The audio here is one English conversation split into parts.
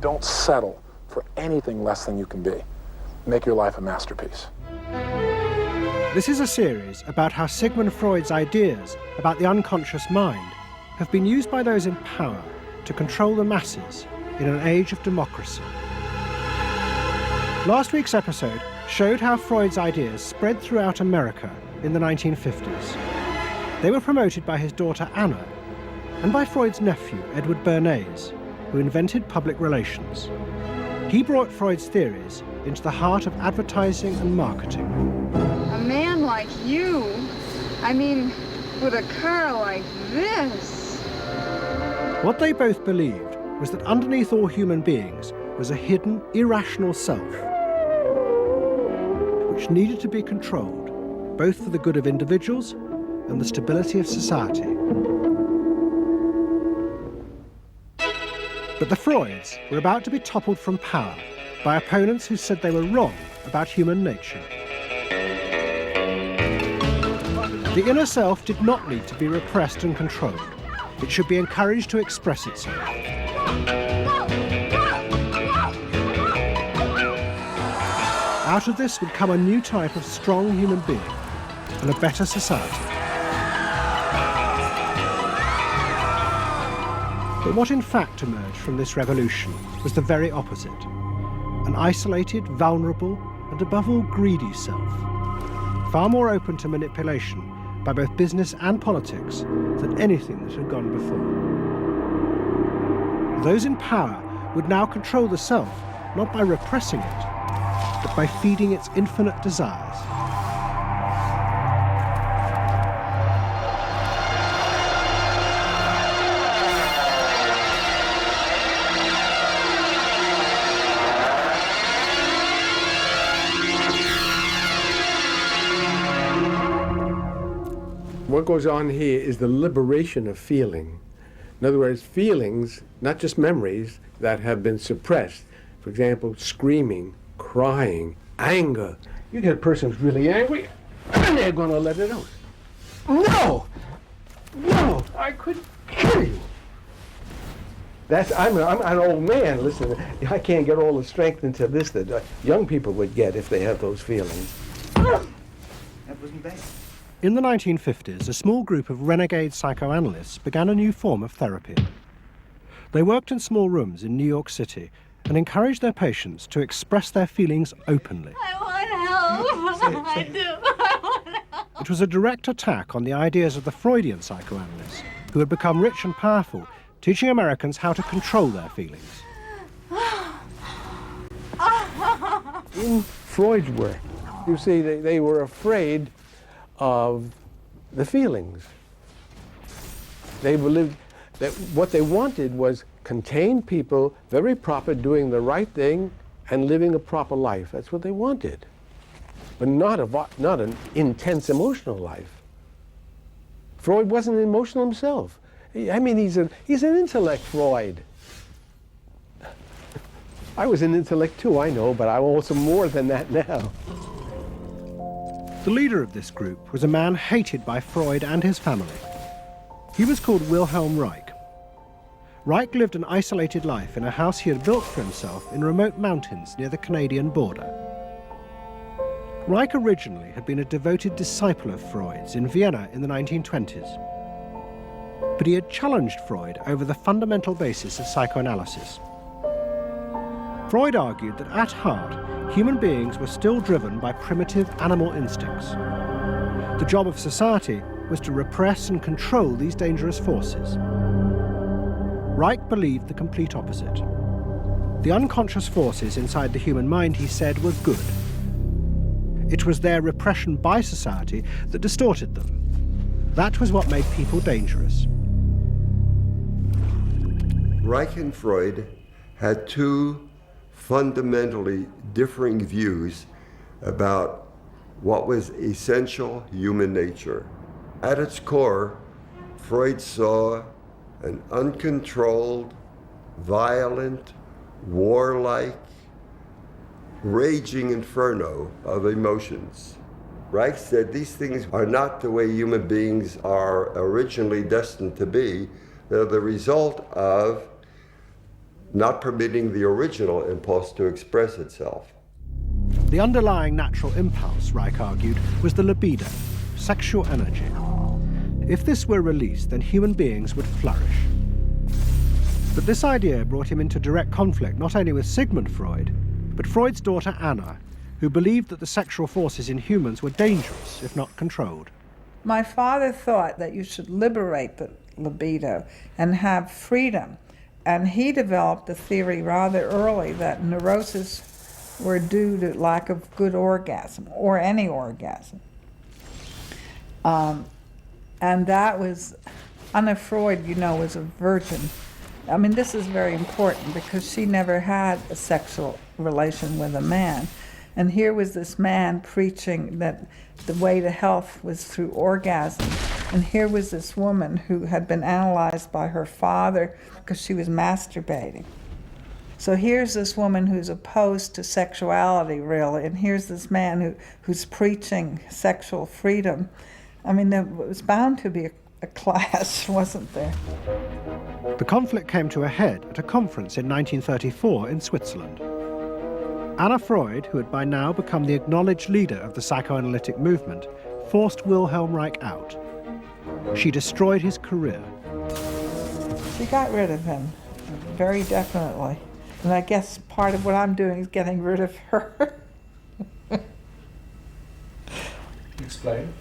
Don't settle for anything less than you can be. Make your life a masterpiece. This is a series about how Sigmund Freud's ideas about the unconscious mind have been used by those in power to control the masses in an age of democracy. Last week's episode showed how Freud's ideas spread throughout America in the 1950s. They were promoted by his daughter Anna and by Freud's nephew, Edward Bernays, who invented public relations. He brought Freud's theories into the heart of advertising and marketing. A man like you, I mean, with a car like this. What they both believed was that underneath all human beings was a hidden, irrational self, which needed to be controlled, both for the good of individuals and the stability of society. But the Freuds were about to be toppled from power by opponents who said they were wrong about human nature. The inner self did not need to be repressed and controlled. It should be encouraged to express itself. Out of this would come a new type of strong human being and a better society. But what in fact emerged from this revolution was the very opposite. An isolated, vulnerable, and above all greedy self, far more open to manipulation by both business and politics than anything that had gone before. Those in power would now control the self, not by repressing it, but by feeding its infinite desires. What goes on here is the liberation of feeling. In other words, feelings, not just memories, that have been suppressed. For example, screaming, crying, anger. You get a person who's really angry, and they're going to let it out. No! No! I could kill you! I'm an old man, listen, I can't get all the strength into this that young people would get if they have those feelings. That wasn't bad. In the 1950s, a small group of renegade psychoanalysts began a new form of therapy. They worked in small rooms in New York City and encouraged their patients to express their feelings openly. I want help. I do. I want help. It was a direct attack on the ideas of the Freudian psychoanalysts, who had become rich and powerful, teaching Americans how to control their feelings. In Freud's work, you see, they were afraid of the feelings. They believed that what they wanted was contained people, very proper, doing the right thing and living a proper life. That's what they wanted, but not an intense emotional life. Freud wasn't emotional himself. I mean, he's an intellect, Freud. I was an intellect too, I know, but I'm also more than that now. The leader of this group was a man hated by Freud and his family. He was called Wilhelm Reich. Reich lived an isolated life in a house he had built for himself in remote mountains near the Canadian border. Reich originally had been a devoted disciple of Freud's in Vienna in the 1920s. But he had challenged Freud over the fundamental basis of psychoanalysis. Freud argued that at heart, human beings were still driven by primitive animal instincts. The job of society was to repress and control these dangerous forces. Reich believed the complete opposite. The unconscious forces inside the human mind, he said, were good. It was their repression by society that distorted them. That was what made people dangerous. Reich and Freud had two fundamentally differing views about what was essential human nature. At its core, Freud saw an uncontrolled, violent, warlike, raging inferno of emotions. Reich said these things are not the way human beings are originally destined to be, They're the result of not permitting the original impulse to express itself. The underlying natural impulse, Reich argued, was the libido, sexual energy. If this were released, then human beings would flourish. But this idea brought him into direct conflict not only with Sigmund Freud, but Freud's daughter Anna, who believed that the sexual forces in humans were dangerous if not controlled. My father thought that you should liberate the libido and have freedom. And he developed a theory rather early that neuroses were due to lack of good orgasm, or any orgasm. And that was, Anna Freud, you know, was a virgin. I mean, this is very important because she never had a sexual relation with a man. And here was this man preaching that the way to health was through orgasm. And here was this woman who had been analyzed by her father because she was masturbating. So here's this woman who's opposed to sexuality, really, and here's this man who's preaching sexual freedom. I mean, there was bound to be a clash, wasn't there? The conflict came to a head at a conference in 1934 in Switzerland. Anna Freud, who had by now become the acknowledged leader of the psychoanalytic movement, forced Wilhelm Reich out. She destroyed his career. She got rid of him, very definitely. And I guess part of what I'm doing is getting rid of her. Explain.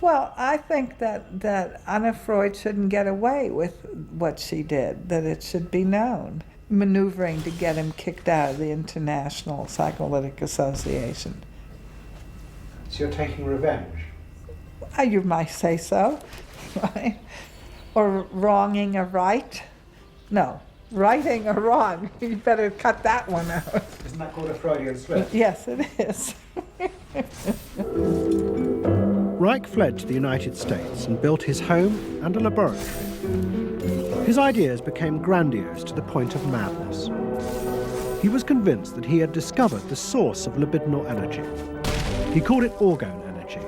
Well, I think that Anna Freud shouldn't get away with what she did, that it should be known. Maneuvering to get him kicked out of the International Psychoanalytic Association. So you're taking revenge? You might say so, right? Or wronging a right? No, righting a wrong. You better cut that one out. Isn't that called a Freudian slip? Yes, it is. Reich fled to the United States and built his home and a laboratory. His ideas became grandiose to the point of madness. He was convinced that he had discovered the source of libidinal energy. He called it orgone energy,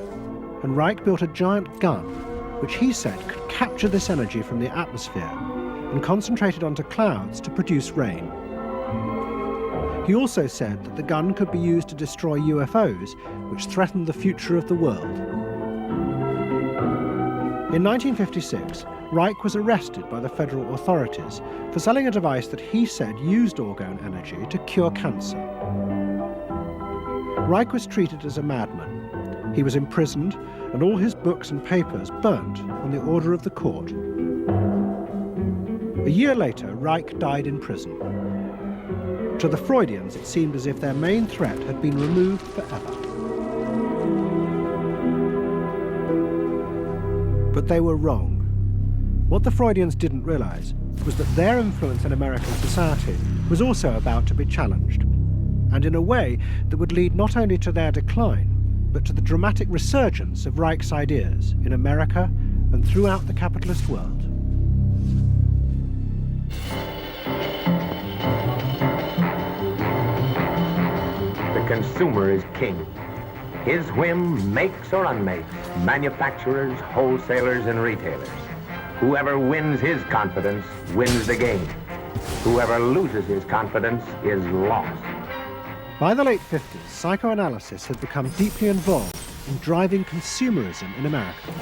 and Reich built a giant gun, which he said could capture this energy from the atmosphere and concentrate it onto clouds to produce rain. He also said that the gun could be used to destroy UFOs, which threatened the future of the world. In 1956, Reich was arrested by the federal authorities for selling a device that he said used orgone energy to cure cancer. Reich was treated as a madman. He was imprisoned and all his books and papers burnt on the order of the court. A year later, Reich died in prison. To the Freudians, it seemed as if their main threat had been removed forever. But they were wrong. What the Freudians didn't realize was that their influence in American society was also about to be challenged, and in a way that would lead not only to their decline, but to the dramatic resurgence of Reich's ideas in America and throughout the capitalist world. The consumer is king. His whim makes or unmakes manufacturers, wholesalers, and retailers. Whoever wins his confidence wins the game. Whoever loses his confidence is lost. By the late 50s, psychoanalysis had become deeply involved in driving consumerism in America.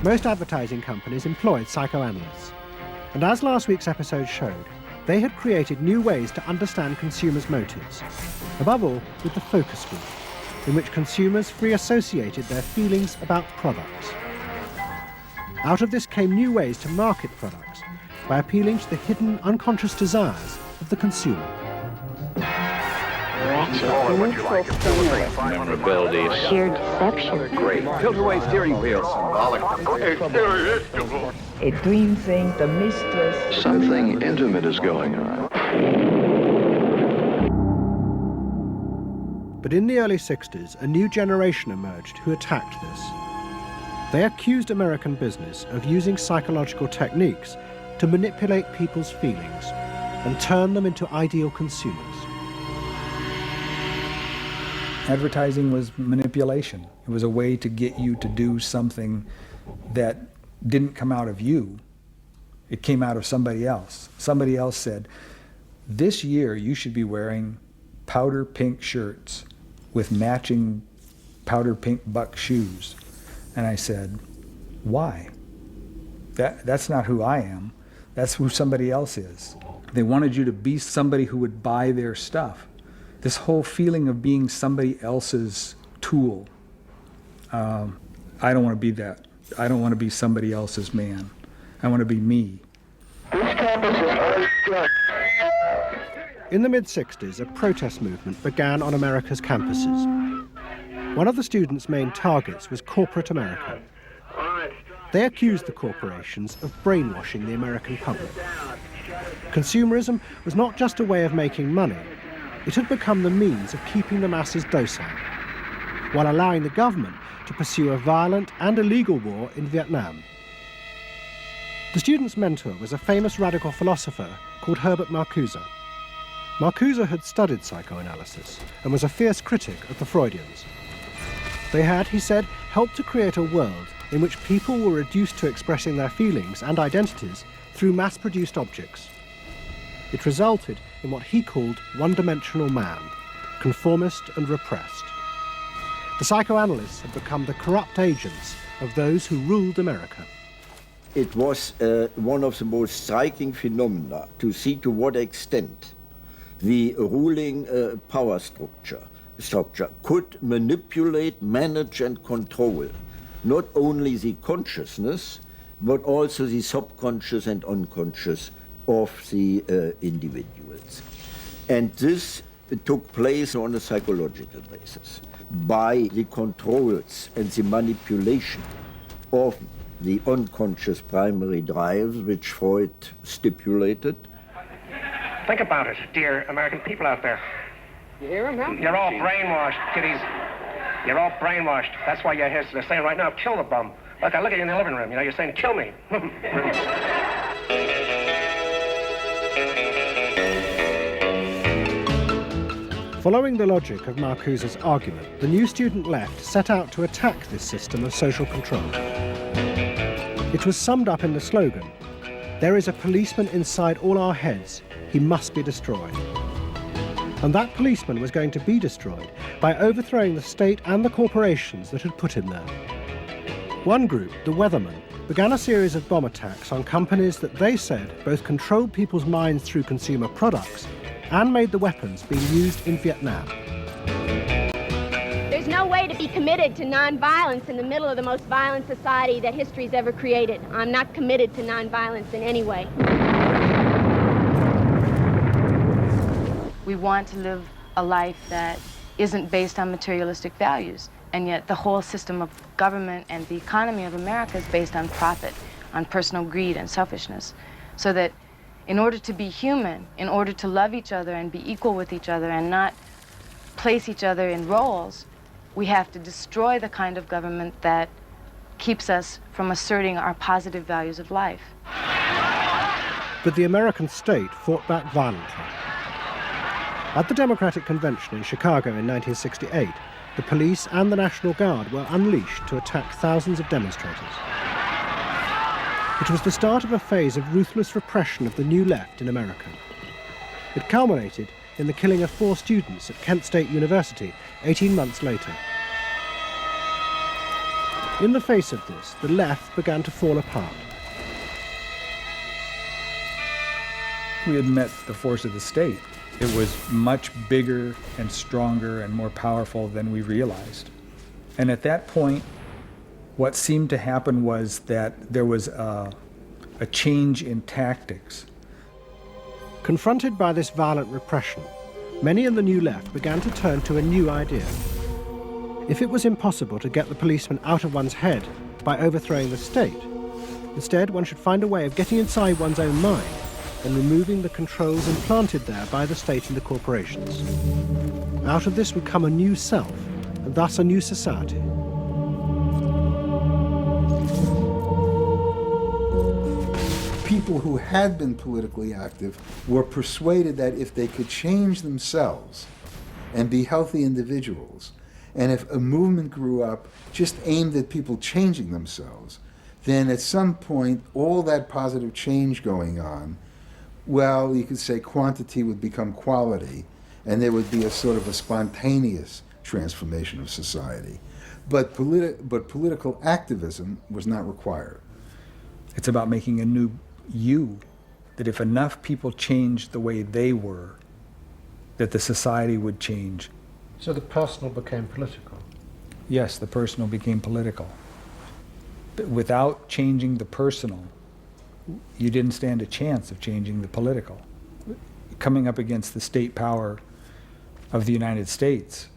Most advertising companies employed psychoanalysts. And as last week's episode showed, they had created new ways to understand consumers' motives, above all with the focus group, in which consumers free associated their feelings about products. Out of this came new ways to market products by appealing to the hidden, unconscious desires of the consumer. Memorability. Sheer deception. Great. Tilt-away steering wheel. A dream thing, the mistress. Something intimate is going on. But in the early 60s, a new generation emerged who attacked this. They accused American business of using psychological techniques to manipulate people's feelings and turn them into ideal consumers. Advertising was manipulation. It was a way to get you to do something that didn't come out of you. It came out of somebody else. Somebody else said, this year you should be wearing powder pink shirts with matching powder pink buck shoes. And I said, why? That's not who I am. That's who somebody else is. They wanted you to be somebody who would buy their stuff. This whole feeling of being somebody else's tool. I don't want to be that. I don't want to be somebody else's man. I want to be me. In the mid-60s, a protest movement began on America's campuses. One of the students' main targets was corporate America. They accused the corporations of brainwashing the American public. Consumerism was not just a way of making money, it had become the means of keeping the masses docile, while allowing the government to pursue a violent and illegal war in Vietnam. The student's mentor was a famous radical philosopher called Herbert Marcuse. Marcuse had studied psychoanalysis and was a fierce critic of the Freudians. They had, he said, helped to create a world in which people were reduced to expressing their feelings and identities through mass-produced objects. It resulted in what he called one-dimensional man, conformist and repressed. The psychoanalysts had become the corrupt agents of those who ruled America. It was one of the most striking phenomena to see to what extent the ruling power structure could manipulate, manage and control not only the consciousness, but also the subconscious and unconscious of the individuals. And this took place on a psychological basis by the controls and the manipulation of the unconscious primary drives which Freud stipulated. Think about it, dear American people out there. You hear him, huh? You're all brainwashed, kiddies. You're all brainwashed. That's why you're here. They're saying right now, kill the bum. Look, I look at you in the living room. You know, you're saying, kill me. Following the logic of Marcuse's argument, the new student left set out to attack this system of social control. It was summed up in the slogan, "There is a policeman inside all our heads. He must be destroyed." And that policeman was going to be destroyed by overthrowing the state and the corporations that had put him there. One group, the Weathermen, began a series of bomb attacks on companies that they said both controlled people's minds through consumer products and made the weapons being used in Vietnam. There's no way to be committed to nonviolence in the middle of the most violent society that history's ever created. I'm not committed to nonviolence in any way. We want to live a life that isn't based on materialistic values, and yet the whole system of government and the economy of America is based on profit, on personal greed and selfishness. So that in order to be human, in order to love each other and be equal with each other and not place each other in roles, we have to destroy the kind of government that keeps us from asserting our positive values of life. But the American state fought back violently. At the Democratic Convention in Chicago in 1968, the police and the National Guard were unleashed to attack thousands of demonstrators. It was the start of a phase of ruthless repression of the New Left in America. It culminated in the killing of 4 students at Kent State University 18 months later. In the face of this, the left began to fall apart. We had met the force of the state. It was much bigger and stronger and more powerful than we realized. And at that point, what seemed to happen was that there was a change in tactics. Confronted by this violent repression, many in the New Left began to turn to a new idea. If it was impossible to get the policeman out of one's head by overthrowing the state, instead one should find a way of getting inside one's own mind and removing the controls implanted there by the state and the corporations. Out of this would come a new self, and thus a new society. People who had been politically active were persuaded that if they could change themselves and be healthy individuals, and if a movement grew up just aimed at people changing themselves, then at some point, all that positive change going on, well, you could say quantity would become quality, and there would be a sort of a spontaneous transformation of society. But political activism was not required. It's about making a new you, that if enough people changed the way they were, that the society would change. So the personal became political? Yes, the personal became political. But without changing the personal, you didn't stand a chance of changing the political. Coming up against the state power of the United States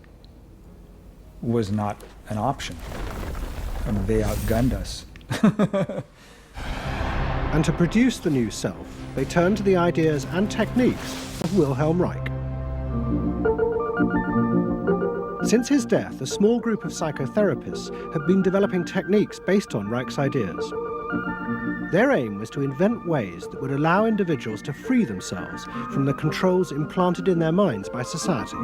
was not an option. I mean, they outgunned us. And to produce the new self, they turned to the ideas and techniques of Wilhelm Reich. Since his death, a small group of psychotherapists have been developing techniques based on Reich's ideas. Their aim was to invent ways that would allow individuals to free themselves from the controls implanted in their minds by society.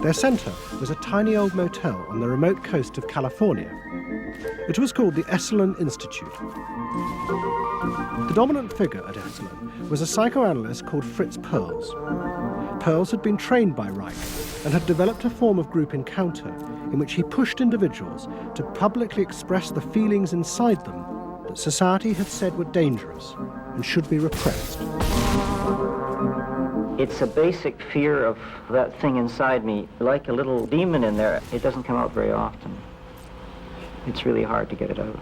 Their center was a tiny old motel on the remote coast of California. It was called the Esalen Institute. The dominant figure at Esalen was a psychoanalyst called Fritz Perls. Perls had been trained by Reich and had developed a form of group encounter in which he pushed individuals to publicly express the feelings inside them that society had said were dangerous and should be repressed. It's a basic fear of that thing inside me, like a little demon in there. It doesn't come out very often. It's really hard to get it out.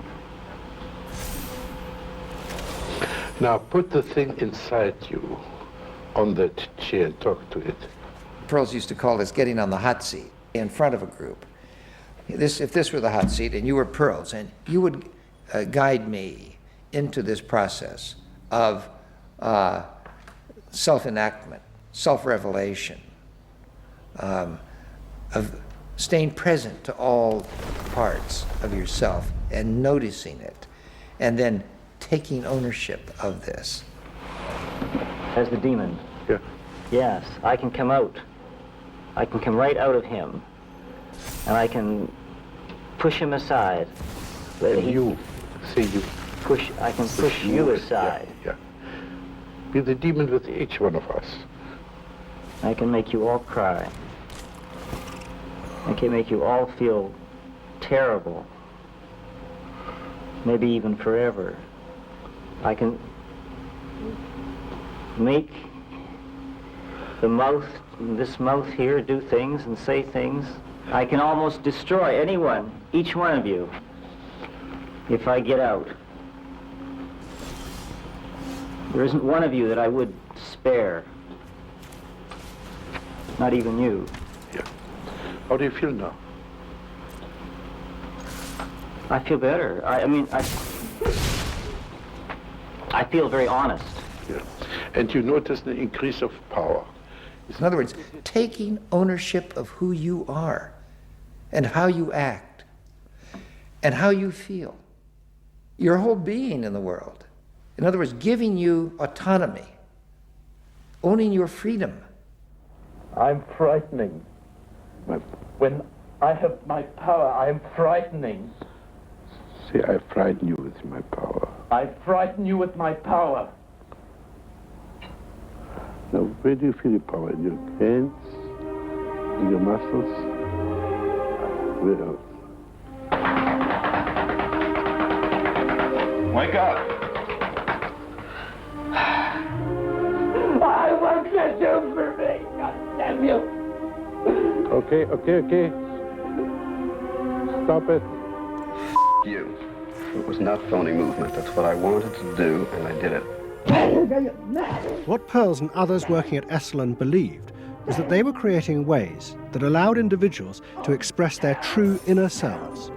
Now put the thing inside you on that chair and talk to it. Perls used to call this getting on the hot seat in front of a group. If this were the hot seat and you were Perls, and you would guide me into this process of self-enactment, self-revelation, of staying present to all parts of yourself and noticing it, and then taking ownership of this. As the demon? Yeah. Yes, I can come out. I can come right out of him, and I can push him aside. You, say you. I can push you aside. Yeah. Be the demon with each one of us. I can make you all cry. I can make you all feel terrible. Maybe even forever. I can make this mouth here, do things and say things. I can almost destroy anyone, each one of you, if I get out. There isn't one of you that I would spare. Not even you. Yeah. How do you feel now? I feel better. I mean, I feel very honest. Yeah. And you notice the increase of power. In other words, taking ownership of who you are and how you act and how you feel. Your whole being in the world. In other words, giving you autonomy, owning your freedom. I'm frightening. When I have my power, I am frightening. Say, I frighten you with my power. I frighten you with my power. Now, where do you feel your power? In your hands? In your muscles? Where else? Wake up! I want you for me, God damn you! Okay. Stop it. You. It was not phony movement. That's what I wanted to do, and I did it. What Perls and others working at Esalen believed was that they were creating ways that allowed individuals to express their true inner selves.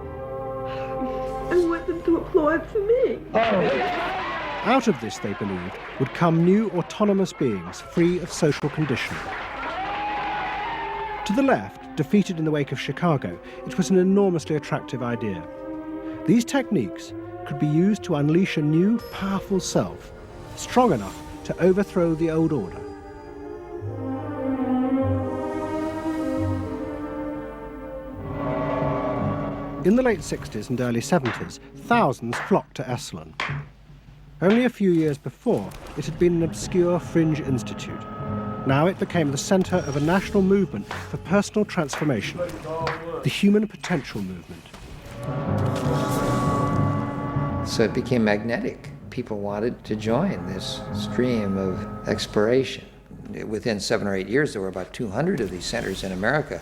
I want them to applaud for me. Out of this, they believed, would come new autonomous beings free of social conditioning. To the left, defeated in the wake of Chicago, it was an enormously attractive idea. These techniques could be used to unleash a new, powerful self, strong enough to overthrow the old order. In the late 60s and early 70s, thousands flocked to Esalen. Only a few years before, it had been an obscure fringe institute. Now it became the centre of a national movement for personal transformation, the human potential movement. So it became magnetic. People wanted to join this stream of exploration. Within 7 or 8 years, there were about 200 of these centers in America,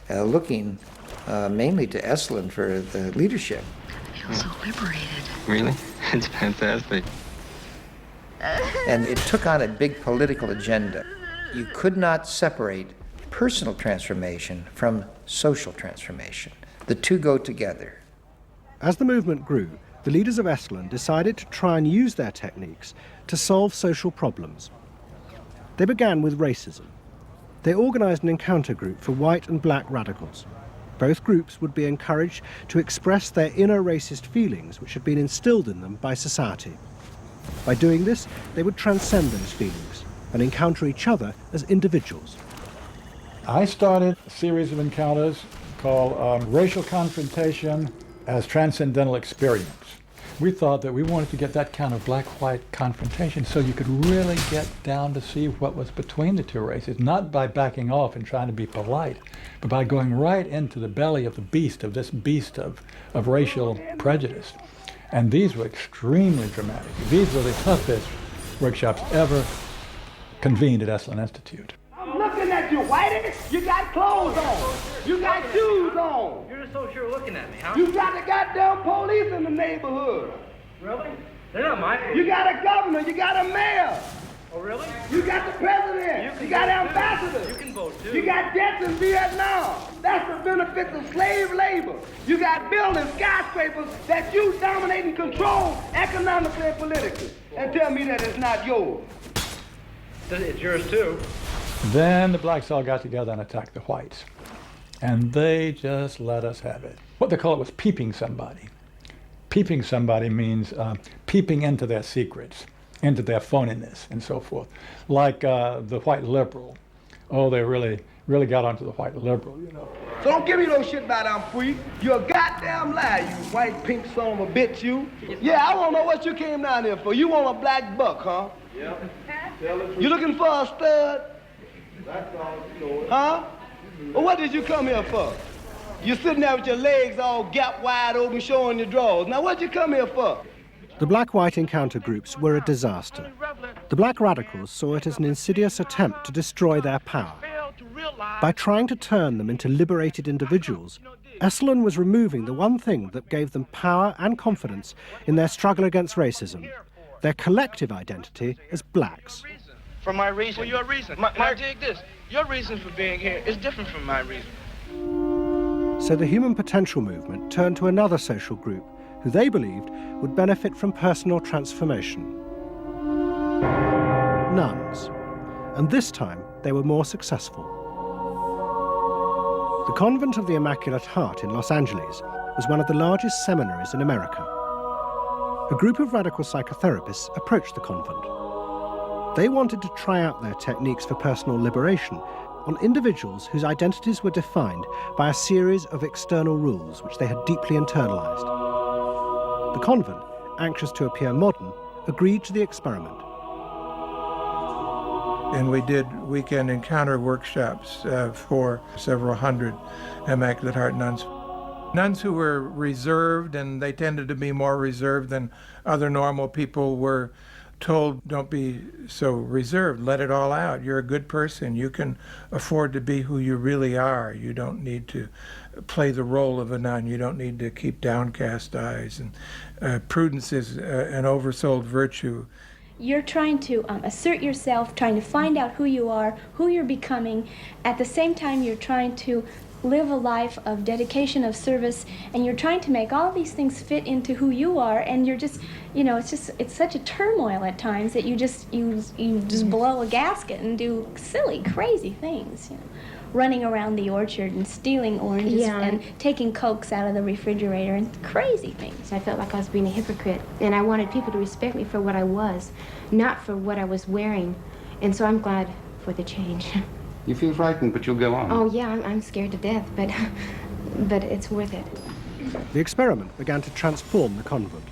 looking mainly to Esalen for the leadership. I feel so liberated. Really? It's fantastic. And it took on a big political agenda. You could not separate personal transformation from social transformation. The two go together. As the movement grew, the leaders of Esalen decided to try and use their techniques to solve social problems. They began with racism. They organized an encounter group for white and black radicals. Both groups would be encouraged to express their inner racist feelings which had been instilled in them by society. By doing this, they would transcend those feelings and encounter each other as individuals. I started a series of encounters called Racial Confrontation as Transcendental Experience. We thought that we wanted to get that kind of black-white confrontation so you could really get down to see what was between the two races, not by backing off and trying to be polite, but by going right into the belly of the beast, of this beast of racial prejudice. And these were extremely dramatic. These were the toughest workshops ever convened at Esalen Institute. I'm looking at you, Whitey. You got clothes on. You got shoes on. You're so sure looking at me, huh? You got the goddamn police in the neighborhood. Really? They're not my police. You got a governor. You got a mayor. Oh, really? You got the president. You got ambassadors. You can vote, too. You got debts in Vietnam. That's the benefits of slave labor. You got buildings, skyscrapers that you dominate and control economically and politically. And tell me that it's not yours. It's yours, too. Then the blacks all got together and attacked the whites. And they just let us have it. What they call it was peeping somebody. Peeping somebody means peeping into their secrets, into their phoniness and so forth. Like the white liberal. Oh, they really got onto the white liberal, you know. So don't give me no shit about I'm free. You're a goddamn liar, you white pink son of a bitch, you. Yeah, I wanna know what you came down here for. You want a black buck, huh? Yeah. You looking for a stud? That's all, you know. Huh? Well, what did you come here for? You're sitting there with your legs all gap wide open, showing your drawers. Now, what'd you come here for? The black-white encounter groups were a disaster. The black radicals saw it as an insidious attempt to destroy their power. By trying to turn them into liberated individuals, Esalen was removing the one thing that gave them power and confidence in their struggle against racism, their collective identity as blacks. For my reason. For your reason. Now dig this. Your reason for being here is different from my reason. So the human potential movement turned to another social group who they believed would benefit from personal transformation. Nuns. And this time they were more successful. The Convent of the Immaculate Heart in Los Angeles was one of the largest seminaries in America. A group of radical psychotherapists approached the convent. They wanted to try out their techniques for personal liberation on individuals whose identities were defined by a series of external rules which they had deeply internalized. The convent, anxious to appear modern, agreed to the experiment. And we did weekend encounter workshops for several hundred Immaculate Heart nuns. Nuns who were reserved, and they tended to be more reserved than other normal people, were told, don't be so reserved, let it all out. You're a good person. You can afford to be who you really are. You don't need to play the role of a nun. You don't need to keep downcast eyes. And prudence is an oversold virtue. You're trying to assert yourself, trying to find out who you are, who you're becoming. At the same time, you're trying to live a life of dedication, of service, and you're trying to make all these things fit into who you are, and you're just, you know, it's such a turmoil at times that you just blow a gasket and do silly, crazy things, you know. Running around the orchard and stealing oranges and taking Cokes out of the refrigerator and crazy things. I felt like I was being a hypocrite, and I wanted people to respect me for what I was, not for what I was wearing. And so I'm glad for the change. You feel frightened, but you'll go on. Oh, yeah, I'm scared to death, but it's worth it. The experiment began to transform the convent.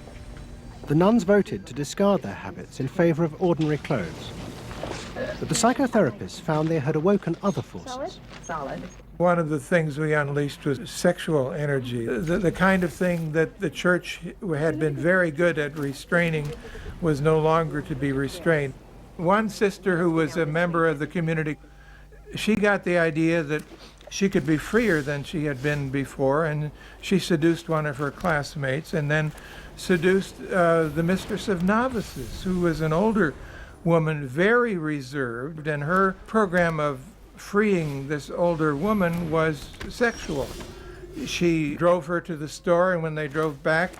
The nuns voted to discard their habits in favor of ordinary clothes. But the psychotherapists found they had awoken other forces. Solid. One of the things we unleashed was sexual energy. The kind of thing that the church had been very good at restraining was no longer to be restrained. One sister who was a member of the community, she got the idea that she could be freer than she had been before, and she seduced one of her classmates and then seduced the mistress of novices, who was an older woman, very reserved, and her program of freeing this older woman was sexual. She drove her to the store, and when they drove back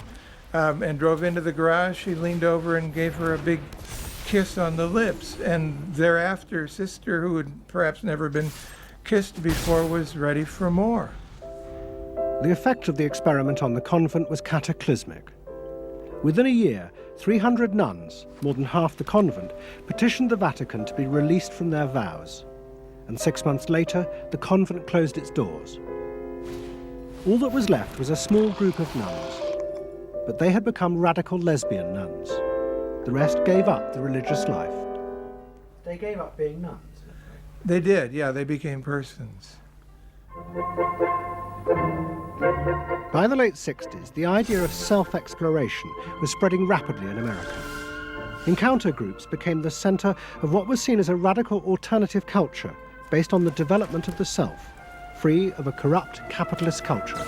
and drove into the garage, she leaned over and gave her a big kiss on the lips. And thereafter, sister, who had perhaps never been kissed before, was ready for more. The effect of the experiment on the convent was cataclysmic. Within a year, 300 nuns, more than half the convent, petitioned the Vatican to be released from their vows. And 6 months later, the convent closed its doors. All that was left was a small group of nuns, but they had become radical lesbian nuns. The rest gave up the religious life. They gave up being nuns. They did, yeah, they became persons. By the late 60s, the idea of self-exploration was spreading rapidly in America. Encounter groups became the center of what was seen as a radical alternative culture based on the development of the self, free of a corrupt capitalist culture.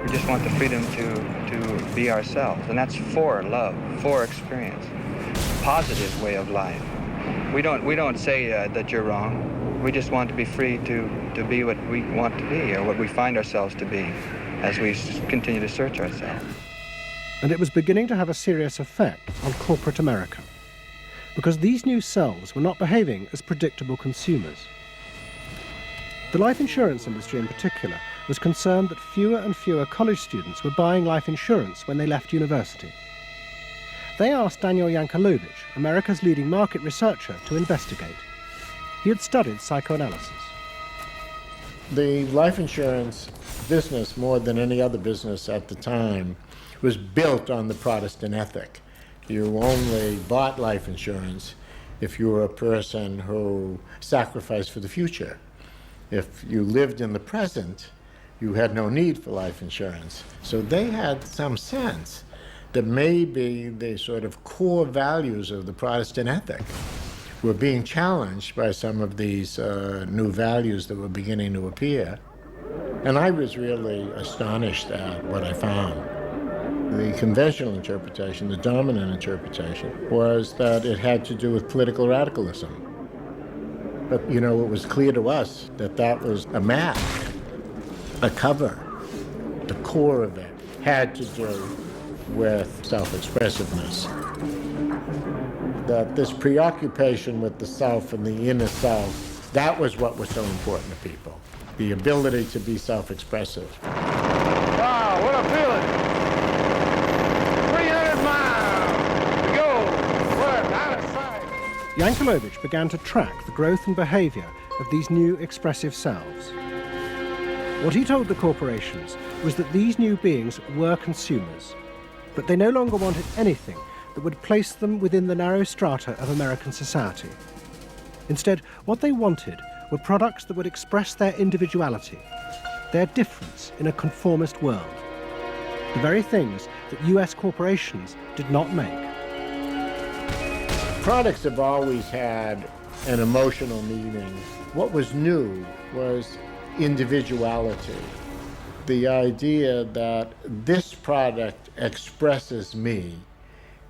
We just want the freedom to be ourselves, and that's for love, for experience, positive way of life. We don't say that you're wrong. We just want to be free to be what we want to be, or what we find ourselves to be, as we continue to search ourselves. And it was beginning to have a serious effect on corporate America, because these new selves were not behaving as predictable consumers. The life insurance industry in particular was concerned that fewer and fewer college students were buying life insurance when they left university. They asked Daniel Yankelovich, America's leading market researcher, to investigate. He had studied psychoanalysis. The life insurance business, more than any other business at the time, was built on the Protestant ethic. You only bought life insurance if you were a person who sacrificed for the future. If you lived in the present, you had no need for life insurance. So they had some sense that maybe the sort of core values of the Protestant ethic were being challenged by some of these new values that were beginning to appear. And I was really astonished at what I found. The conventional interpretation, the dominant interpretation, was that it had to do with political radicalism. But, you know, it was clear to us that that was a mask, a cover. The core of it had to do with self-expressiveness. That this preoccupation with the self and the inner self, that was what was so important to people. The ability to be self-expressive. Wow, what a feeling! 300 miles to go. We're out of sight. Yankelovich began to track the growth and behavior of these new expressive selves. What he told the corporations was that these new beings were consumers, but they no longer wanted anything that would place them within the narrow strata of American society. Instead, what they wanted were products that would express their individuality, their difference in a conformist world, the very things that US corporations did not make. Products have always had an emotional meaning. What was new was individuality. The idea that this product expresses me,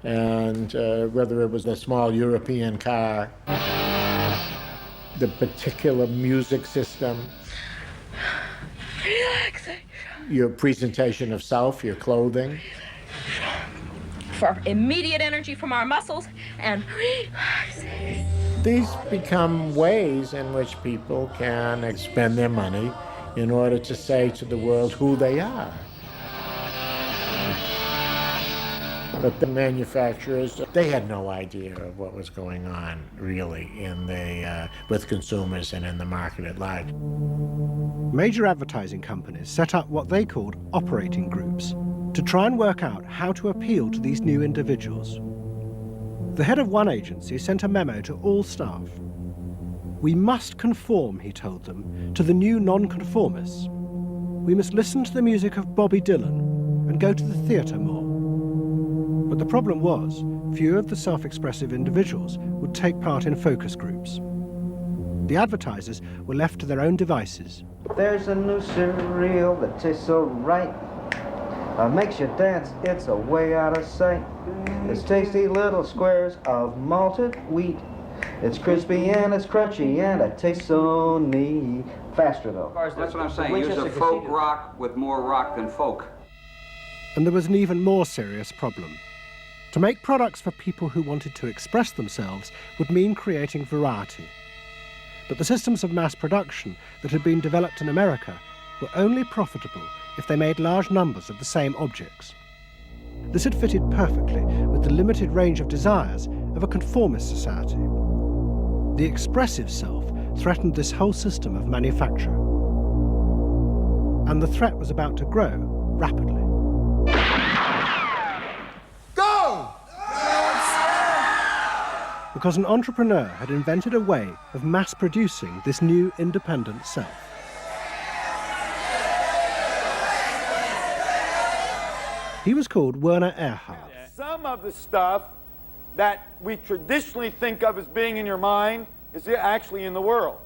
and whether it was a small European car, the particular music system, Relaxation. your presentation of self, your clothing. For immediate energy from our muscles and relaxation. These become ways in which people can spend their money in order to say to the world who they are. But the manufacturers, they had no idea of what was going on, really, with consumers and in the market at large. Major advertising companies set up what they called operating groups to try and work out how to appeal to these new individuals. The head of one agency sent a memo to all staff. We must conform, he told them, to the new nonconformists. We must listen to the music of Bobby Dylan and go to the theatre more. But the problem was, few of the self-expressive individuals would take part in focus groups. The advertisers were left to their own devices. There's a new cereal that tastes so right. Makes you dance, it's a way out of sight. It's tasty little squares of malted wheat. It's crispy and it's crunchy and it tastes so neat. Faster though. That's what I'm saying. Use a folk rock with more rock than folk. And there was an even more serious problem. To make products for people who wanted to express themselves would mean creating variety. But the systems of mass production that had been developed in America were only profitable if they made large numbers of the same objects. This had fitted perfectly with the limited range of desires of a conformist society. The expressive self threatened this whole system of manufacture. And the threat was about to grow rapidly. Go! Because an entrepreneur had invented a way of mass-producing this new independent self. He was called Werner Erhard. Some of the stuff that we traditionally think of as being in your mind is actually in the world,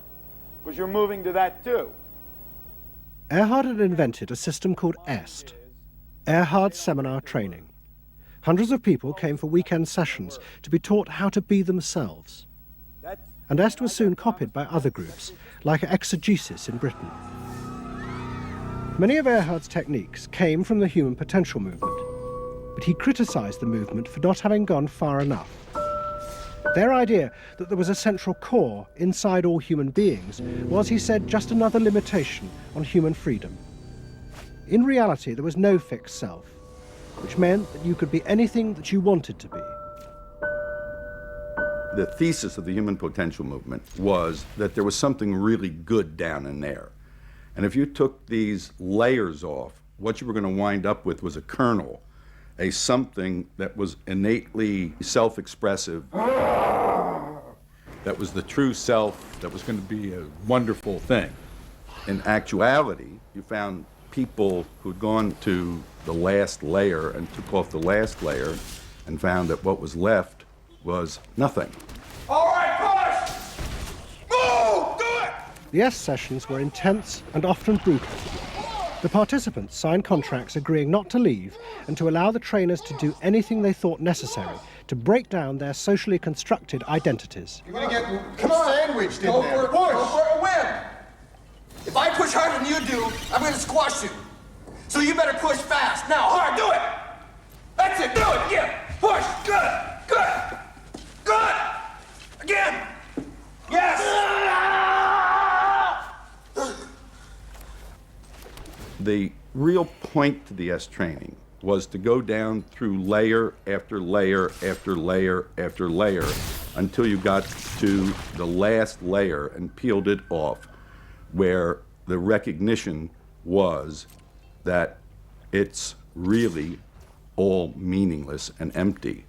because you're moving to that too. Erhard had invented a system called EST, Erhard Seminar Training. Hundreds of people came for weekend sessions to be taught how to be themselves. And EST was soon copied by other groups, like Exegesis in Britain. Many of Erhard's techniques came from the human potential movement, but he criticized the movement for not having gone far enough. Their idea that there was a central core inside all human beings was, he said, just another limitation on human freedom. In reality, there was no fixed self, which meant that you could be anything that you wanted to be. The thesis of the human potential movement was that there was something really good down in there. And if you took these layers off, what you were going to wind up with was a kernel, a something that was innately self-expressive, that was the true self, that was going to be a wonderful thing. In actuality, you found people who'd gone to the last layer and took off the last layer and found that what was left was nothing. All right, push! Move! Do it! The EST sessions were intense and often brutal. The participants signed contracts agreeing not to leave and to allow the trainers to do anything they thought necessary to break down their socially constructed identities. You're gonna get sandwiched in there. Go for a win! If I push harder than you do, I'm gonna squash you. So you better push fast. Now, hard, do it! That's it, do it, again! Push, good, good, good! Again! Yes! The real point to the EST training was to go down through layer after layer after layer after layer until you got to the last layer and peeled it off, where the recognition was that it's really all meaningless and empty.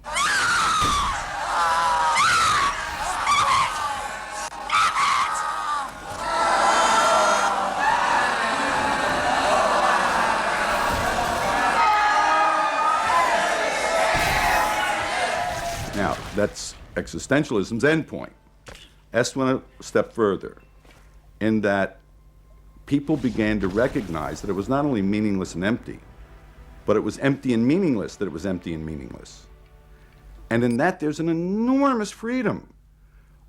Now, that's existentialism's endpoint. EST went a step further in that people began to recognize that it was not only meaningless and empty, but it was empty and meaningless that it was empty and meaningless. And in that, there's an enormous freedom.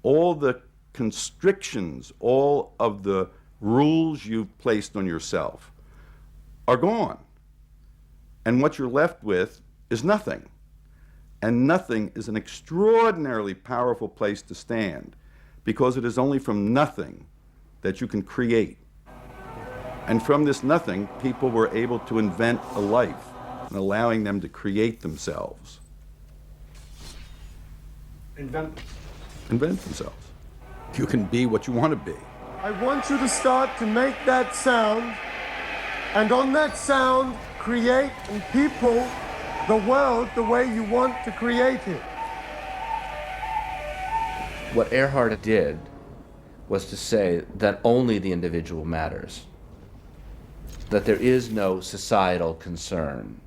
All the constrictions, all of the rules you've placed on yourself are gone. And what you're left with is nothing. And nothing is an extraordinarily powerful place to stand, because it is only from nothing that you can create. And from this nothing, people were able to invent a life, and allowing them to create themselves. Invent themselves. You can be what you want to be. I want you to start to make that sound, and on that sound, create and people the world the way you want to create it. What Earhart did was to say that only the individual matters, that there is no societal concern,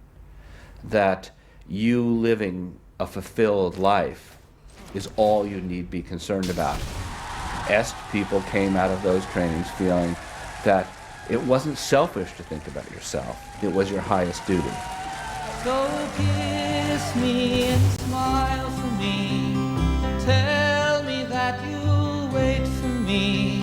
that you living a fulfilled life is all you need be concerned about. Est people came out of those trainings feeling that it wasn't selfish to think about yourself, it was your highest duty. So kiss me and smile for me, tell me that you'll wait for me,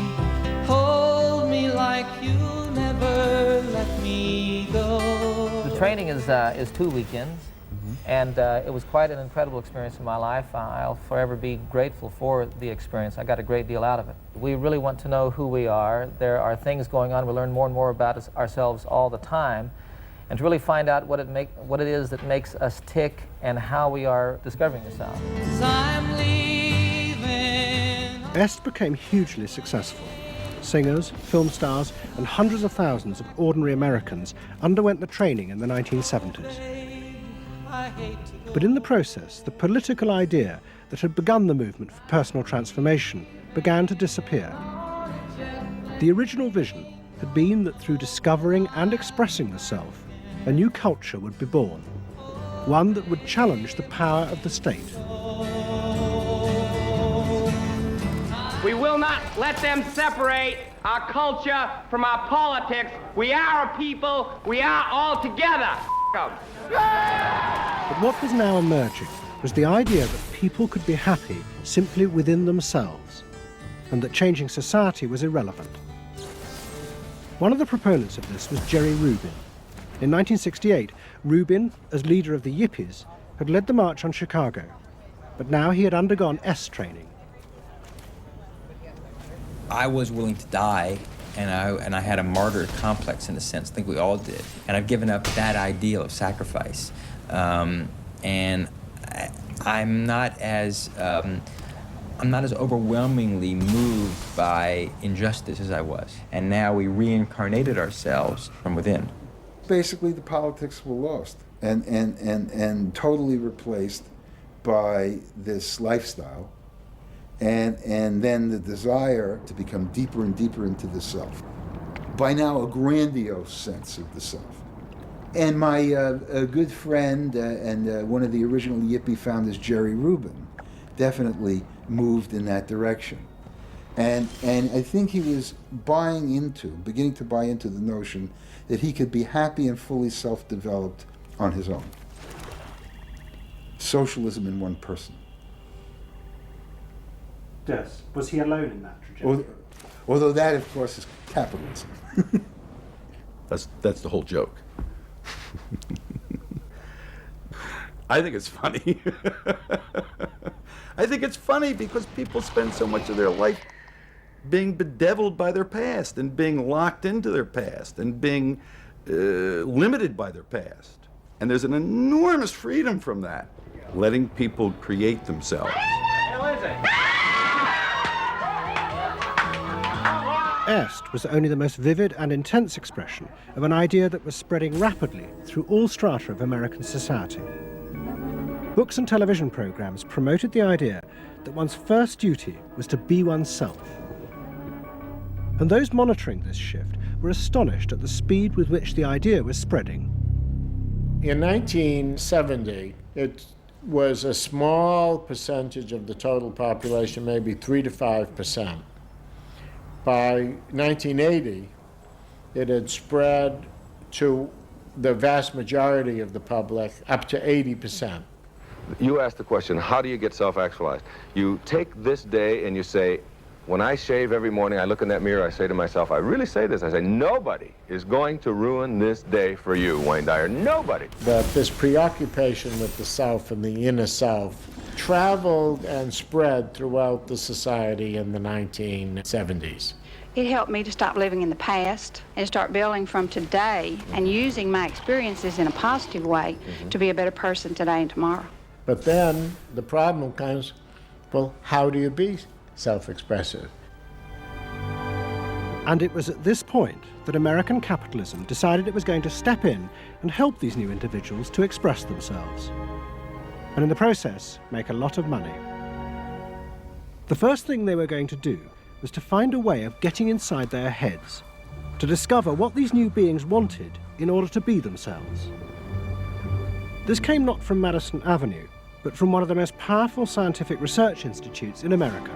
hold me like you'll never let me go. The training is 2 weekends, and it was quite an incredible experience in my life. I'll forever be grateful for the experience. I got a great deal out of it. We really want to know who we are. There are things going on. We learn more and more about ourselves all the time, and to really find out what it is that makes us tick and how we are discovering ourselves. Est became hugely successful. Singers, film stars, and hundreds of thousands of ordinary Americans underwent the training in the 1970s. But in the process, the political idea that had begun the movement for personal transformation began to disappear. The original vision had been that through discovering and expressing the self, a new culture would be born, one that would challenge the power of the state. We will not let them separate our culture from our politics. We are a people. We are all together. But what was now emerging was the idea that people could be happy simply within themselves, and that changing society was irrelevant. One of the proponents of this was Jerry Rubin. In 1968, Rubin, as leader of the Yippies, had led the march on Chicago, but now he had undergone Est training. I was willing to die, and I had a martyr complex in a sense. I think we all did. And I've given up that ideal of sacrifice. And I'm not as overwhelmingly moved by injustice as I was. And now we reincarnated ourselves from within. Basically, the politics were lost and totally replaced by this lifestyle. And then the desire to become deeper and deeper into the self. By now, a grandiose sense of the self. And my a good friend and one of the original Yippie founders, Jerry Rubin, definitely moved in that direction. And I think he was beginning to buy into the notion that he could be happy and fully self-developed on his own. Socialism in one person. Yes. Was he alone in that trajectory? Although that, of course, is capitalism. That's the whole joke. I think it's funny. I think it's funny because people spend so much of their life being bedeviled by their past and being locked into their past and being limited by their past. And there's an enormous freedom from that, letting people create themselves. Est was only the most vivid and intense expression of an idea that was spreading rapidly through all strata of American society. Books and television programs promoted the idea that one's first duty was to be oneself. And those monitoring this shift were astonished at the speed with which the idea was spreading. In 1970, it was a small percentage of the total population, maybe 3 to 5%. By 1980, it had spread to the vast majority of the public, up to 80%. You asked the question, how do you get self-actualized? You take this day and you say, when I shave every morning, I look in that mirror, I say to myself, I really say this, I say, nobody is going to ruin this day for you, Wayne Dyer, nobody. That this preoccupation with the self and the inner self traveled and spread throughout the society in the 1970s. It helped me to stop living in the past and start building from today and using my experiences in a positive way to be a better person today and tomorrow. But then the problem comes well, how do you be self-expressive? And it was at this point that American capitalism decided it was going to step in and help these new individuals to express themselves, and in the process make a lot of money. The first thing they were going to do was to find a way of getting inside their heads, to discover what these new beings wanted in order to be themselves. This came not from Madison Avenue, but from one of the most powerful scientific research institutes in America.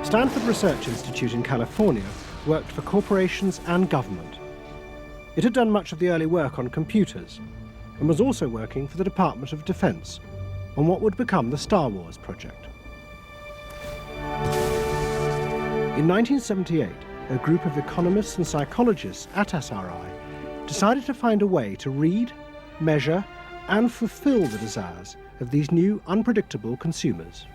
Stanford Research Institute in California worked for corporations and government. It had done much of the early work on computers and was also working for the Department of Defense on what would become the Star Wars project. In 1978, a group of economists and psychologists at SRI decided to find a way to read, measure, and fulfill the desires of these new, unpredictable consumers.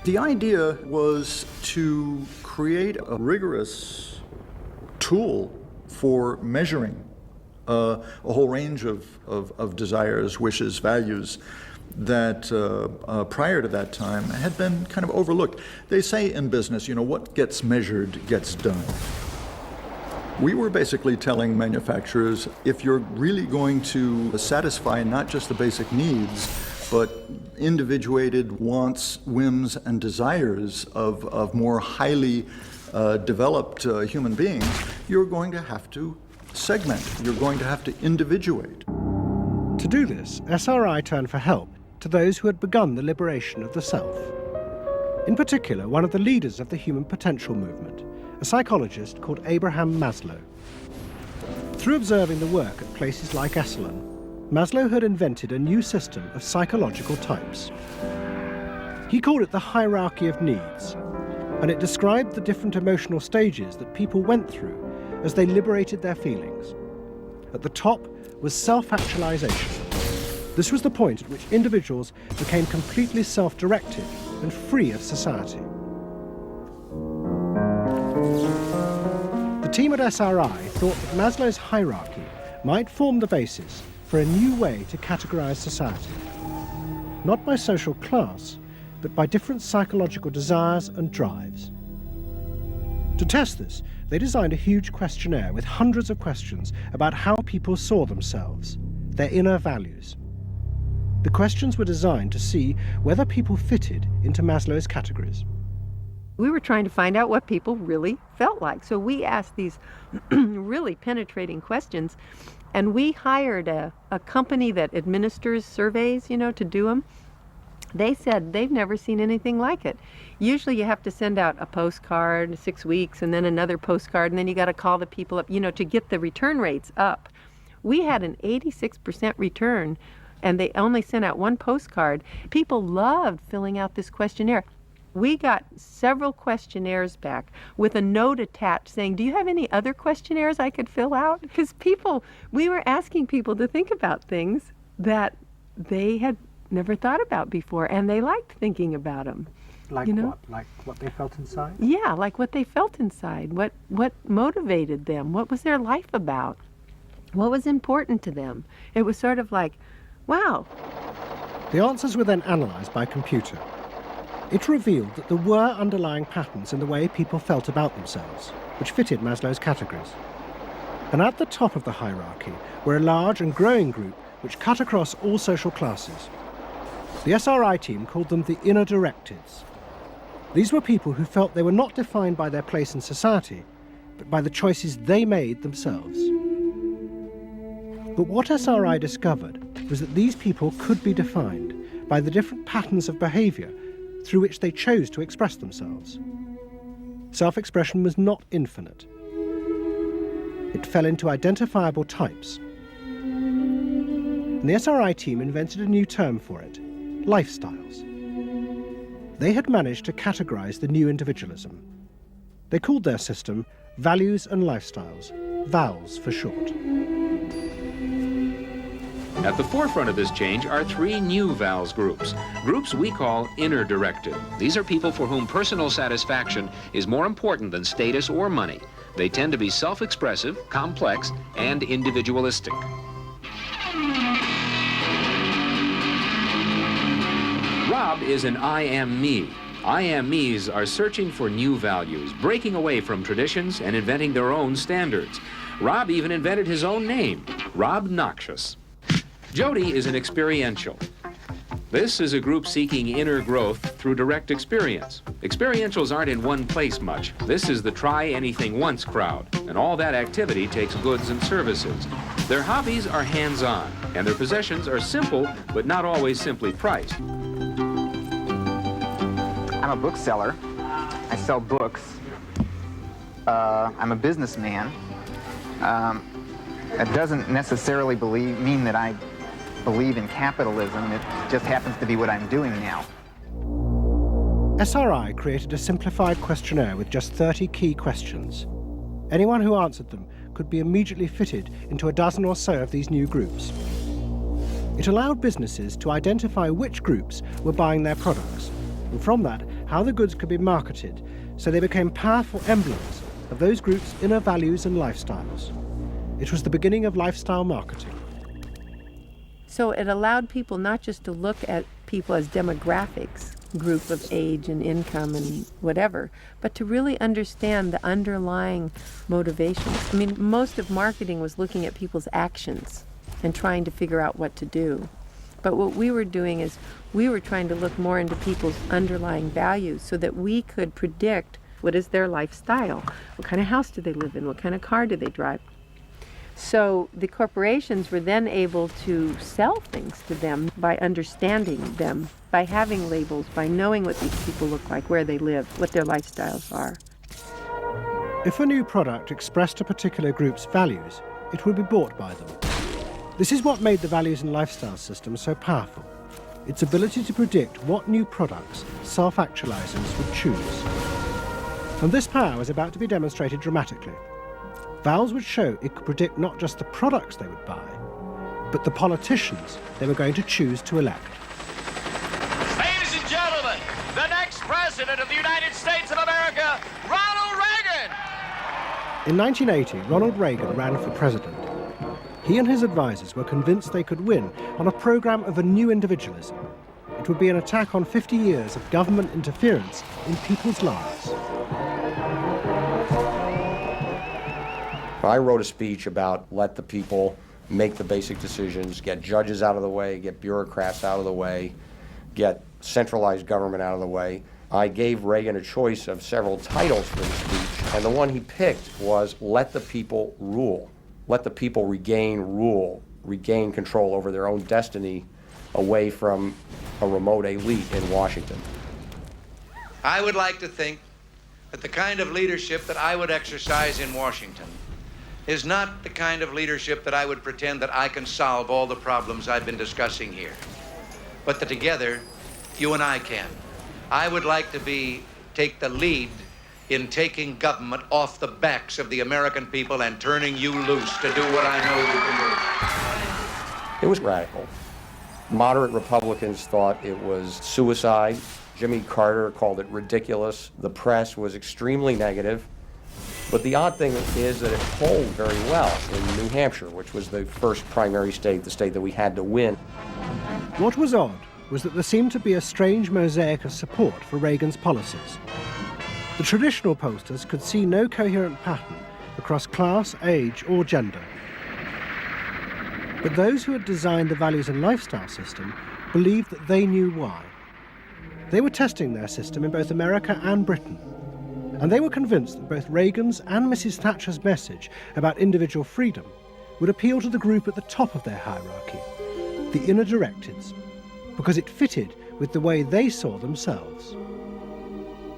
The idea was to create a rigorous tool for measuring a whole range of desires, wishes, values that prior to that time had been kind of overlooked. They say in business, you know, what gets measured gets done. We were basically telling manufacturers, if you're really going to satisfy not just the basic needs, but individuated wants, whims, and desires of more highly developed human beings, you're going to have to segment. You're going to have to individuate. To do this, SRI turned for help to those who had begun the liberation of the self. In particular, one of the leaders of the human potential movement, a psychologist called Abraham Maslow. Through observing the work at places like Esalen, Maslow had invented a new system of psychological types. He called it the hierarchy of needs, and it described the different emotional stages that people went through as they liberated their feelings. At the top was self-actualization. This was the point at which individuals became completely self-directed and free of society. The team at SRI thought that Maslow's hierarchy might form the basis for a new way to categorize society, not by social class, but by different psychological desires and drives. To test this, they designed a huge questionnaire with hundreds of questions about how people saw themselves, their inner values. The questions were designed to see whether people fitted into Maslow's categories. We were trying to find out what people really felt like. So we asked these really penetrating questions, and we hired a company that administers surveys, you know, to do them. They said they've never seen anything like it. Usually you have to send out a postcard 6 weeks and then another postcard, and then you got to call the people up, you know, to get the return rates up. We had an 86% return, and they only sent out one postcard. People loved filling out this questionnaire. We got several questionnaires back with a note attached saying, do you have any other questionnaires I could fill out? Because we were asking people to think about things that they had never thought about before, and they liked thinking about them. Like you know? what? Like what they felt inside? Yeah, like what they felt inside. What motivated them? What was their life about? What was important to them? It was sort of like, wow. The answers were then analyzed by computer. It revealed that there were underlying patterns in the way people felt about themselves, which fitted Maslow's categories. And at the top of the hierarchy were a large and growing group which cut across all social classes. The SRI team called them the inner directives. These were people who felt they were not defined by their place in society, but by the choices they made themselves. But what SRI discovered was that these people could be defined by the different patterns of behavior through which they chose to express themselves. Self-expression was not infinite. It fell into identifiable types. And the SRI team invented a new term for it, lifestyles. They had managed to categorize the new individualism. They called their system Values and Lifestyles, VALS for short. At the forefront of this change are three new VALS groups we call inner directed. These are people for whom personal satisfaction is more important than status or money. They tend to be self-expressive, complex, and individualistic. Rob is an I am me. I am me's are searching for new values, breaking away from traditions and inventing their own standards. Rob even invented his own name, Rob Noxious. Jody is an experiential. This is a group seeking inner growth through direct experience. Experientials aren't in one place much. This is the try anything once crowd, and all that activity takes goods and services. Their hobbies are hands-on, and their possessions are simple, but not always simply priced. I'm a bookseller. I sell books. I'm a businessman. It doesn't necessarily mean that I believe in capitalism. It just happens to be what I'm doing now. SRI created a simplified questionnaire with just 30 key questions. Anyone who answered them could be immediately fitted into a dozen or so of these new groups. It allowed businesses to identify which groups were buying their products, and from that, how the goods could be marketed, so they became powerful emblems of those groups' inner values and lifestyles. It was the beginning of lifestyle marketing. So it allowed people not just to look at people as demographics, group of age and income and whatever, but to really understand the underlying motivations. I mean, most of marketing was looking at people's actions and trying to figure out what to do. But what we were doing is we were trying to look more into people's underlying values so that we could predict what is their lifestyle, what kind of house do they live in, what kind of car do they drive. So the corporations were then able to sell things to them by understanding them, by having labels, by knowing what these people look like, where they live, what their lifestyles are. If a new product expressed a particular group's values, it would be bought by them. This is what made the values and lifestyle system so powerful. Its ability to predict what new products self-actualizers would choose. And this power was about to be demonstrated dramatically. Valves would show it could predict not just the products they would buy, but the politicians they were going to choose to elect. Ladies and gentlemen, the next president of the United States of America, Ronald Reagan! In 1980, Ronald Reagan ran for president. He and his advisors were convinced they could win on a program of a new individualism. It would be an attack on 50 years of government interference in people's lives. I wrote a speech about let the people make the basic decisions, get judges out of the way, get bureaucrats out of the way, get centralized government out of the way. I gave Reagan a choice of several titles for the speech, and the one he picked was let the people rule. Let the people regain rule, regain control over their own destiny away from a remote elite in Washington. I would like to think that the kind of leadership that I would exercise in Washington is not the kind of leadership that I would pretend that I can solve all the problems I've been discussing here, but that together, you and I can. I would like to take the lead in taking government off the backs of the American people and turning you loose to do what I know you can do. It was radical. Moderate Republicans thought it was suicide. Jimmy Carter called it ridiculous. The press was extremely negative. But the odd thing is that it polled very well in New Hampshire, which was the first primary state, the state that we had to win. What was odd was that there seemed to be a strange mosaic of support for Reagan's policies. The traditional pollsters could see no coherent pattern across class, age, or gender. But those who had designed the values and lifestyle system believed that they knew why. They were testing their system in both America and Britain. And they were convinced that both Reagan's and Mrs. Thatcher's message about individual freedom would appeal to the group at the top of their hierarchy, the inner directeds, because it fitted with the way they saw themselves.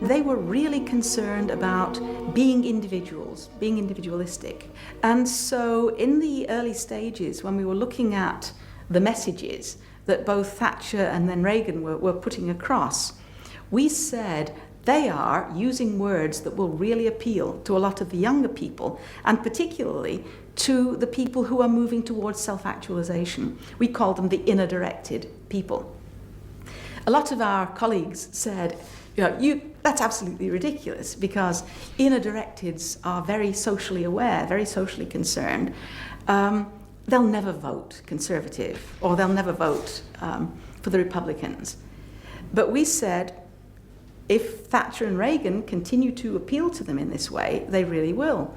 They were really concerned about being individuals, being individualistic. And so in the early stages, when we were looking at the messages that both Thatcher and then Reagan were putting across, we said, they are using words that will really appeal to a lot of the younger people, and particularly to the people who are moving towards self-actualization. We call them the inner-directed people. A lot of our colleagues said, that's absolutely ridiculous, because inner-directeds are very socially aware, very socially concerned. They'll never vote Conservative, or they'll never vote for the Republicans. But we said, if Thatcher and Reagan continue to appeal to them in this way, they really will.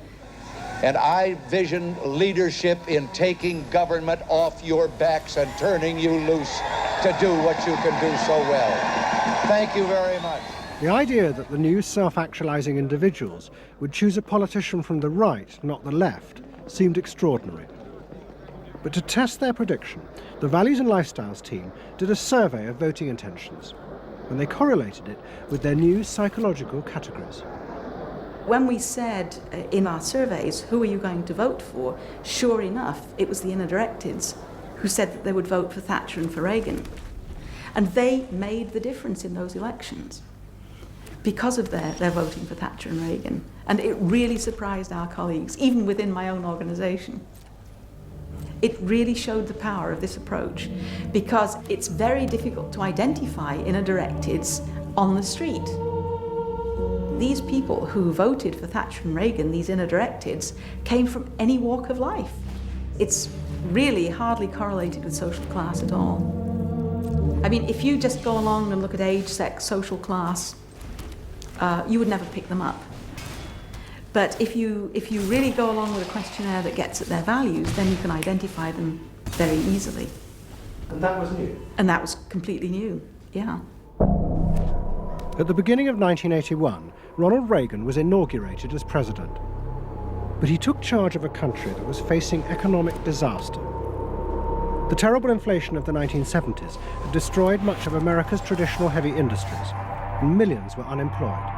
And I vision leadership in taking government off your backs and turning you loose to do what you can do so well. Thank you very much. The idea that the new self-actualizing individuals would choose a politician from the right, not the left, seemed extraordinary. But to test their prediction, the Values and Lifestyles team did a survey of voting intentions, and they correlated it with their new psychological categories. When we said in our surveys, who are you going to vote for? Sure enough, it was the inner directives who said that they would vote for Thatcher and for Reagan. And they made the difference in those elections because of their voting for Thatcher and Reagan. And it really surprised our colleagues, even within my own organization. It really showed the power of this approach because it's very difficult to identify inner directives on the street. These people who voted for Thatcher and Reagan, these inner directives, came from any walk of life. It's really hardly correlated with social class at all. I mean, if you just go along and look at age, sex, social class, you would never pick them up. But if you really go along with a questionnaire that gets at their values, then you can identify them very easily. And that was new? And that was completely new, yeah. At the beginning of 1981, Ronald Reagan was inaugurated as president. But he took charge of a country that was facing economic disaster. The terrible inflation of the 1970s had destroyed much of America's traditional heavy industries, and millions were unemployed.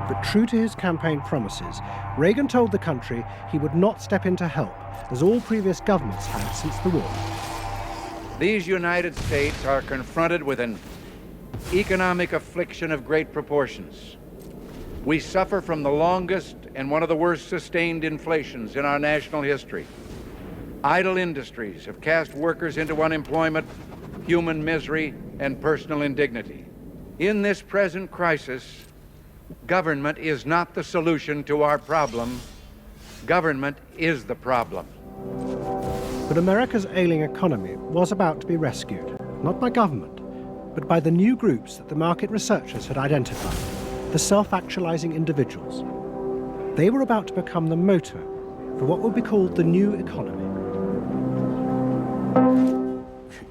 But true to his campaign promises, Reagan told the country he would not step in to help, as all previous governments had since the war. These United States are confronted with an economic affliction of great proportions. We suffer from the longest and one of the worst sustained inflations in our national history. Idle industries have cast workers into unemployment, human misery, and personal indignity. In this present crisis, government is not the solution to our problem. Government is the problem. But America's ailing economy was about to be rescued, not by government, but by the new groups that the market researchers had identified, the self-actualizing individuals. They were about to become the motor for what would be called the new economy.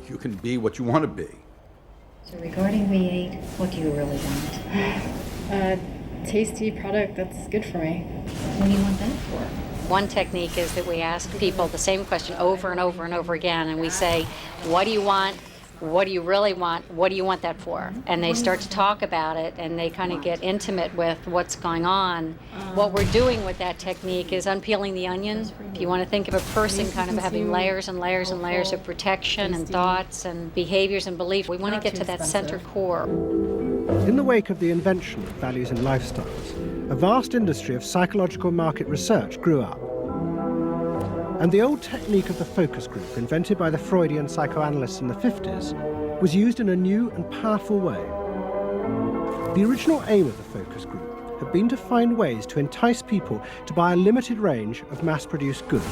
You can be what you want to be. So regarding V8, what do you really want? A tasty product that's good for me. What do you want that for? One technique is that we ask people the same question over and over and over again, and we say, what do you want? What do you really want? What do you want that for? And they start to talk about it, and they kind of get intimate with what's going on. What we're doing with that technique is unpeeling the onion. If you want to think of a person kind of having layers and layers and layers of protection and thoughts and behaviors and beliefs, we want to get to that center core. In the wake of the invention of values and lifestyles, a vast industry of psychological market research grew up. And the old technique of the focus group, invented by the Freudian psychoanalysts in the 50s, was used in a new and powerful way. The original aim of the focus group had been to find ways to entice people to buy a limited range of mass-produced goods.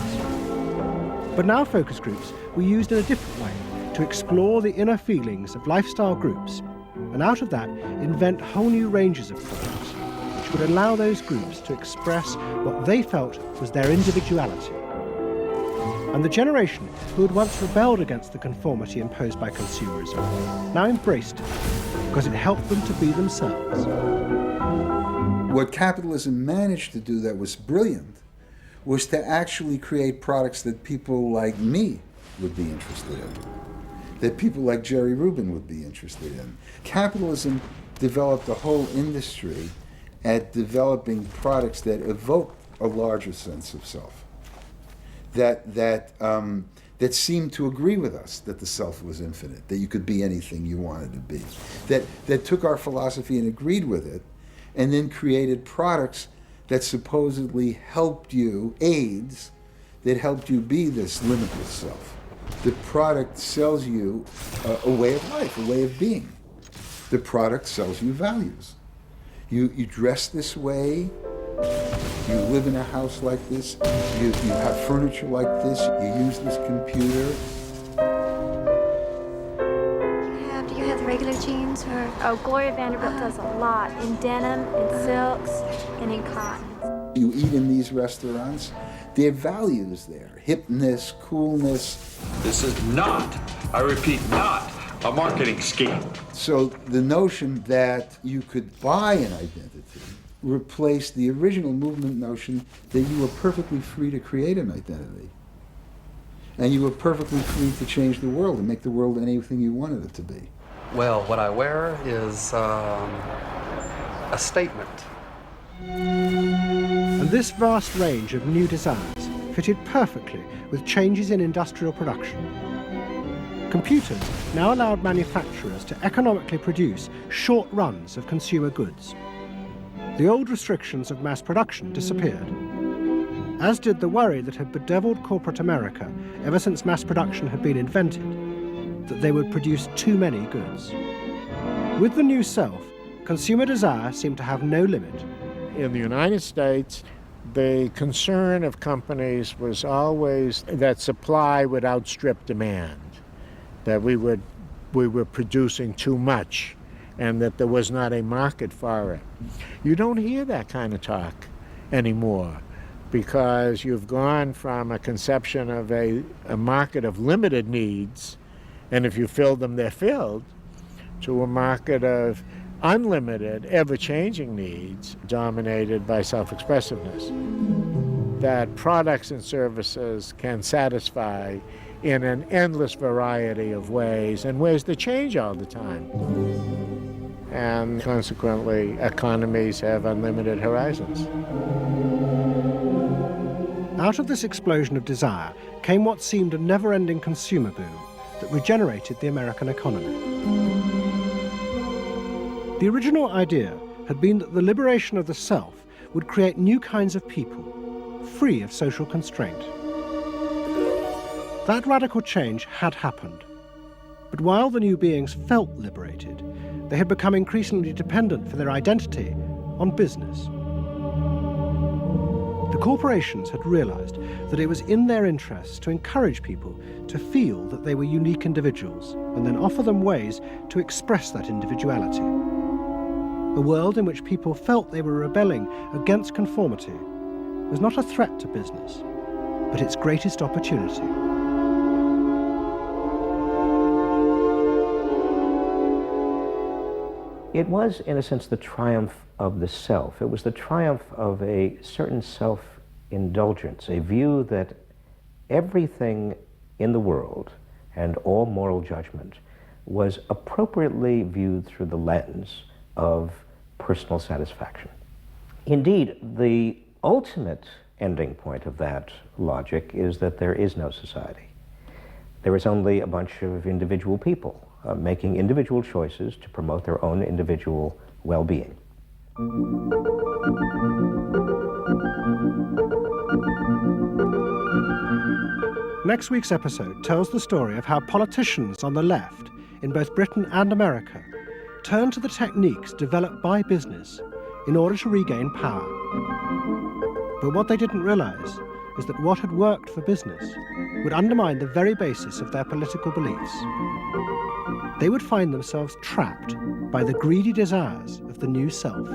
But now focus groups were used in a different way to explore the inner feelings of lifestyle groups, and out of that invent whole new ranges of products, which would allow those groups to express what they felt was their individuality. And the generation who had once rebelled against the conformity imposed by consumerism now embraced it because it helped them to be themselves. What capitalism managed to do that was brilliant was to actually create products that people like me would be interested in, that people like Jerry Rubin would be interested in. Capitalism developed a whole industry at developing products that evoke a larger sense of self. That seemed to agree with us, that the self was infinite, that you could be anything you wanted to be, that took our philosophy and agreed with it, and then created products that supposedly helped you, aids, that helped you be this limitless self. The product sells you a way of life, a way of being. The product sells you values. You dress this way, you live in a house like this, you have furniture like this, you use this computer. Do you have the right regular jeans or? Oh, Gloria Vanderbilt does a lot in denim, in silks, and in cotton. You eat in these restaurants, there are values there, hipness, coolness. This is not, I repeat, not a marketing scheme. So the notion that you could buy an identity replaced the original movement notion that you were perfectly free to create an identity. And you were perfectly free to change the world and make the world anything you wanted it to be. Well, what I wear is a statement. And this vast range of new desires fitted perfectly with changes in industrial production. Computers now allowed manufacturers to economically produce short runs of consumer goods. The old restrictions of mass production disappeared, as did the worry that had bedeviled corporate America ever since mass production had been invented, that they would produce too many goods. With the new self, consumer desire seemed to have no limit. In the United States, the concern of companies was always that supply would outstrip demand, that we were producing too much, and that there was not a market for it. You don't hear that kind of talk anymore, because you've gone from a conception of a market of limited needs, and if you fill them, they're filled, to a market of unlimited, ever-changing needs dominated by self-expressiveness, that products and services can satisfy in an endless variety of ways, and ways that change all the time. And consequently, economies have unlimited horizons. Out of this explosion of desire came what seemed a never-ending consumer boom that regenerated the American economy. The original idea had been that the liberation of the self would create new kinds of people, free of social constraint. That radical change had happened. But while the new beings felt liberated, they had become increasingly dependent for their identity on business. The corporations had realized that it was in their interests to encourage people to feel that they were unique individuals and then offer them ways to express that individuality. A world in which people felt they were rebelling against conformity was not a threat to business, but its greatest opportunity. It was, in a sense, the triumph of the self. It was the triumph of a certain self-indulgence, a view that everything in the world and all moral judgment was appropriately viewed through the lens of personal satisfaction. Indeed, the ultimate ending point of that logic is that there is no society. There is only a bunch of individual people making individual choices to promote their own individual well-being. Next week's episode tells the story of how politicians on the left, in both Britain and America, turned to the techniques developed by business in order to regain power. But what they didn't realize is that what had worked for business would undermine the very basis of their political beliefs. They would find themselves trapped by the greedy desires of the new self.